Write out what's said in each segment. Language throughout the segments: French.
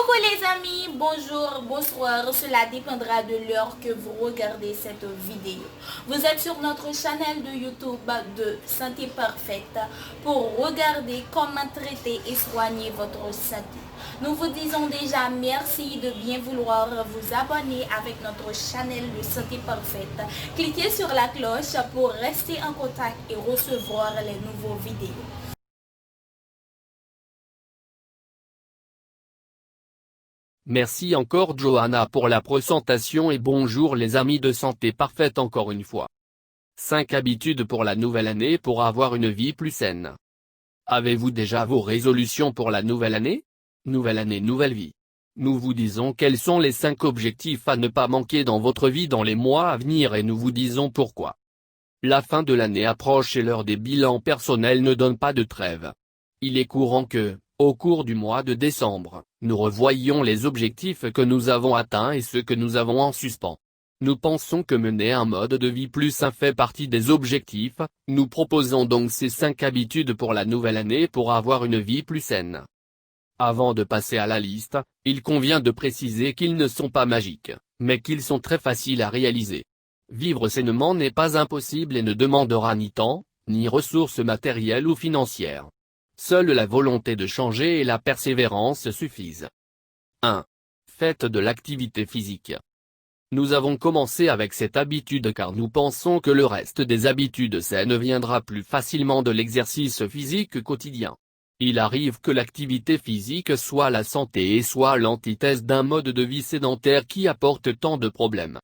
Coucou les amis, bonjour, bonsoir, cela dépendra de l'heure que vous regardez cette vidéo. Vous êtes sur notre chaîne de YouTube de Santé Parfaite pour regarder comment traiter et soigner votre santé. Nous vous disons déjà merci de bien vouloir vous abonner avec notre chaîne de Santé Parfaite. Cliquez sur la cloche pour rester en contact et recevoir les nouveaux vidéos. Merci encore Johanna pour la présentation et bonjour les amis de Santé Parfaite encore une fois. 5 habitudes pour la nouvelle année pour avoir une vie plus saine. Avez-vous déjà vos résolutions pour la nouvelle année? Nouvelle année, nouvelle vie. Nous vous disons quels sont les 5 objectifs à ne pas manquer dans votre vie dans les mois à venir et nous vous disons pourquoi. La fin de l'année approche et l'heure des bilans personnels ne donne pas de trêve. Il est courant que, au cours du mois de décembre, nous revoyions les objectifs que nous avons atteints et ceux que nous avons en suspens. Nous pensons que mener un mode de vie plus sain fait partie des objectifs, nous proposons donc ces 5 habitudes pour la nouvelle année pour avoir une vie plus saine. Avant de passer à la liste, il convient de préciser qu'ils ne sont pas magiques, mais qu'ils sont très faciles à réaliser. Vivre sainement n'est pas impossible et ne demandera ni temps, ni ressources matérielles ou financières. Seule la volonté de changer et la persévérance suffisent. 1. Faites de l'activité physique. Nous avons commencé avec cette habitude car nous pensons que le reste des habitudes saines viendra plus facilement de l'exercice physique quotidien. Il arrive que l'activité physique soit la santé et soit l'antithèse d'un mode de vie sédentaire qui apporte tant de problèmes.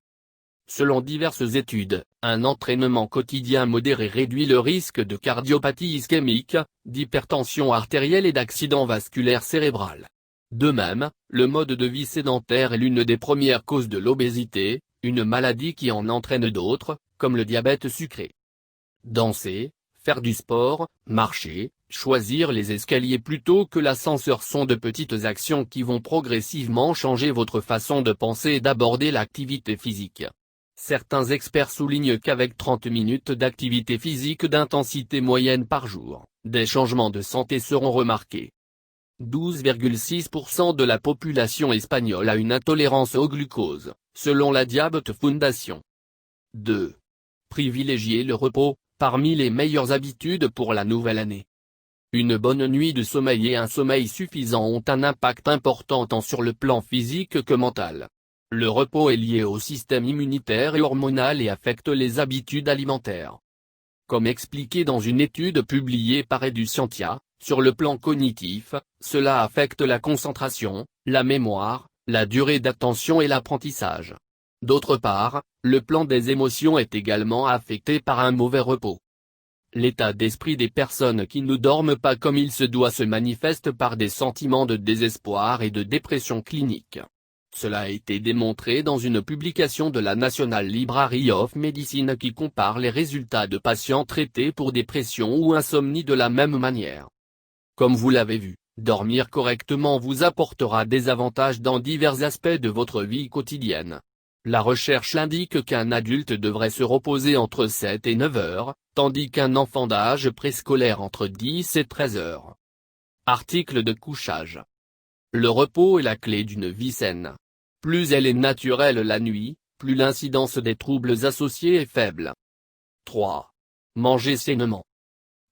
Selon diverses études, un entraînement quotidien modéré réduit le risque de cardiopathie ischémique, d'hypertension artérielle et d'accident vasculaire cérébral. De même, le mode de vie sédentaire est l'une des premières causes de l'obésité, une maladie qui en entraîne d'autres, comme le diabète sucré. Danser, faire du sport, marcher, choisir les escaliers plutôt que l'ascenseur sont de petites actions qui vont progressivement changer votre façon de penser et d'aborder l'activité physique. Certains experts soulignent qu'avec 30 minutes d'activité physique d'intensité moyenne par jour, des changements de santé seront remarqués. 12,6% de la population espagnole a une intolérance au glucose, selon la Diabetes Foundation. 2. Privilégier le repos, parmi les meilleures habitudes pour la nouvelle année. Une bonne nuit de sommeil et un sommeil suffisant ont un impact important tant sur le plan physique que mental. Le repos est lié au système immunitaire et hormonal et affecte les habitudes alimentaires. Comme expliqué dans une étude publiée par EduScientia, sur le plan cognitif, cela affecte la concentration, la mémoire, la durée d'attention et l'apprentissage. D'autre part, le plan des émotions est également affecté par un mauvais repos. L'état d'esprit des personnes qui ne dorment pas comme il se doit se manifeste par des sentiments de désespoir et de dépression clinique. Cela a été démontré dans une publication de la National Library of Medicine qui compare les résultats de patients traités pour dépression ou insomnie de la même manière. Comme vous l'avez vu, dormir correctement vous apportera des avantages dans divers aspects de votre vie quotidienne. La recherche indique qu'un adulte devrait se reposer entre 7 et 9 heures, tandis qu'un enfant d'âge préscolaire entre 10 et 13 heures. Article de couchage. Le repos est la clé d'une vie saine. Plus elle est naturelle la nuit, plus l'incidence des troubles associés est faible. 3. Manger sainement.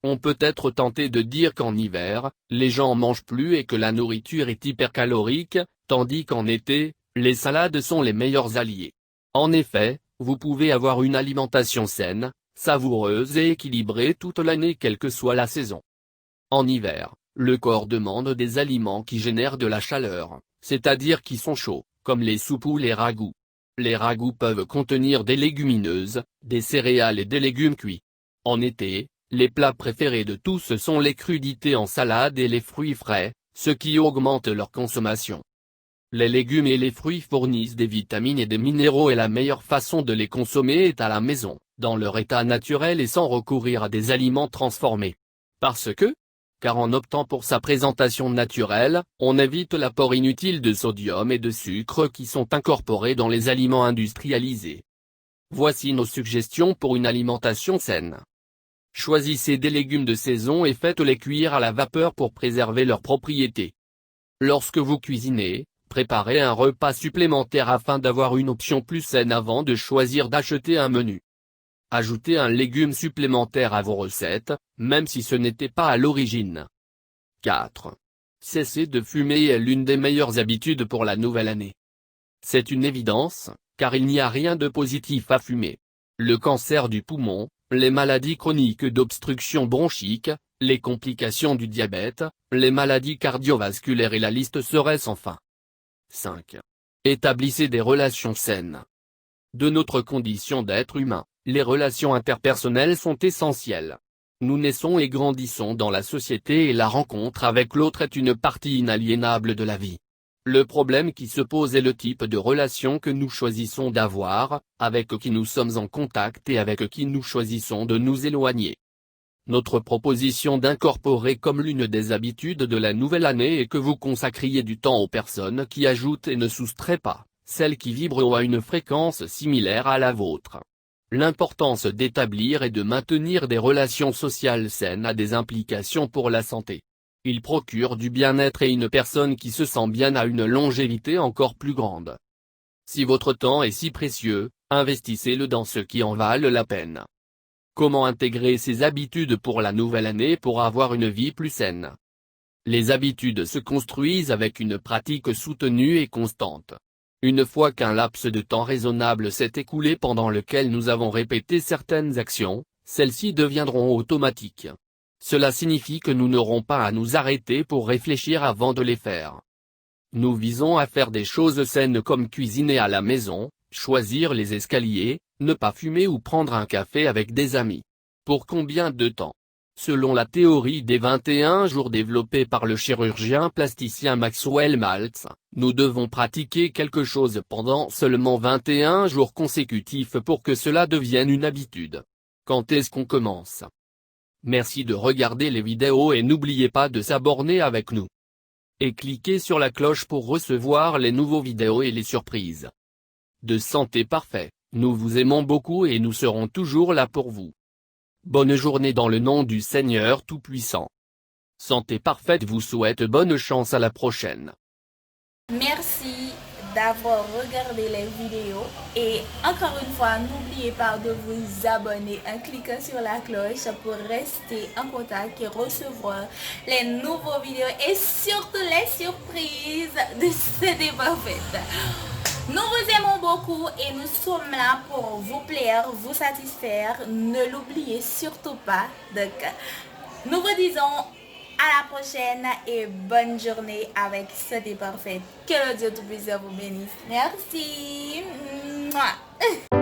On peut être tenté de dire qu'en hiver, les gens mangent plus et que la nourriture est hypercalorique, tandis qu'en été, les salades sont les meilleurs alliés. En effet, vous pouvez avoir une alimentation saine, savoureuse et équilibrée toute l'année quelle que soit la saison. En hiver, le corps demande des aliments qui génèrent de la chaleur, c'est-à-dire qui sont chauds, comme les soupes ou les ragoûts. Les ragoûts peuvent contenir des légumineuses, des céréales et des légumes cuits. En été, les plats préférés de tous sont les crudités en salade et les fruits frais, ce qui augmente leur consommation. Les légumes et les fruits fournissent des vitamines et des minéraux et la meilleure façon de les consommer est à la maison, dans leur état naturel et sans recourir à des aliments transformés. Car en optant pour sa présentation naturelle, on évite l'apport inutile de sodium et de sucre qui sont incorporés dans les aliments industrialisés. Voici nos suggestions pour une alimentation saine. Choisissez des légumes de saison et faites-les cuire à la vapeur pour préserver leurs propriétés. Lorsque vous cuisinez, Préparez un repas supplémentaire afin d'avoir une option plus saine avant de choisir d'acheter un menu. Ajoutez un légume supplémentaire à vos recettes, même si ce n'était pas à l'origine. 4. Cesser de fumer est l'une des meilleures habitudes pour la nouvelle année. C'est une évidence, car il n'y a rien de positif à fumer. Le cancer du poumon, les maladies chroniques d'obstruction bronchique, les complications du diabète, les maladies cardiovasculaires et la liste serait sans fin. 5. Établissez des relations saines. De notre condition d'être humain, les relations interpersonnelles sont essentielles. Nous naissons et grandissons dans la société et la rencontre avec l'autre est une partie inaliénable de la vie. Le problème qui se pose est le type de relation que nous choisissons d'avoir, avec qui nous sommes en contact et avec qui nous choisissons de nous éloigner. Notre proposition d'incorporer comme l'une des habitudes de la nouvelle année est que vous consacriez du temps aux personnes qui ajoutent et ne soustraient pas, celles qui vibrent à une fréquence similaire à la vôtre. L'importance d'établir et de maintenir des relations sociales saines a des implications pour la santé. Il procure du bien-être et une personne qui se sent bien a une longévité encore plus grande. Si votre temps est si précieux, investissez-le dans ce qui en valent la peine. Comment intégrer ces habitudes pour la nouvelle année pour avoir une vie plus saine? Les habitudes se construisent avec une pratique soutenue et constante. Une fois qu'un laps de temps raisonnable s'est écoulé pendant lequel nous avons répété certaines actions, celles-ci deviendront automatiques. Cela signifie que nous n'aurons pas à nous arrêter pour réfléchir avant de les faire. Nous visons à faire des choses saines comme cuisiner à la maison, choisir les escaliers, ne pas fumer ou prendre un café avec des amis. Pour combien de temps? Selon la théorie des 21 jours développée par le chirurgien plasticien Maxwell Maltz, nous devons pratiquer quelque chose pendant seulement 21 jours consécutifs pour que cela devienne une habitude. Quand est-ce qu'on commence? Merci de regarder les vidéos et n'oubliez pas de s'abonner avec nous. Et cliquez sur la cloche pour recevoir les nouveaux vidéos et les surprises. De santé parfait, nous vous aimons beaucoup et nous serons toujours là pour vous. Bonne journée dans le nom du Seigneur Tout-Puissant. Santé parfaite vous souhaite bonne chance à la prochaine. Merci d'avoir regardé les vidéos et encore une fois, n'oubliez pas de vous abonner en cliquant sur la cloche pour rester en contact et recevoir les nouveaux vidéos et surtout les surprises de Santé parfaite. Nous vous aimons beaucoup et nous sommes là pour vous plaire, vous satisfaire. Ne l'oubliez surtout pas. Donc, nous vous disons à la prochaine et bonne journée avec Santé parfaite. Que le Dieu Tout-Puissant vous bénisse. Merci. Mouah.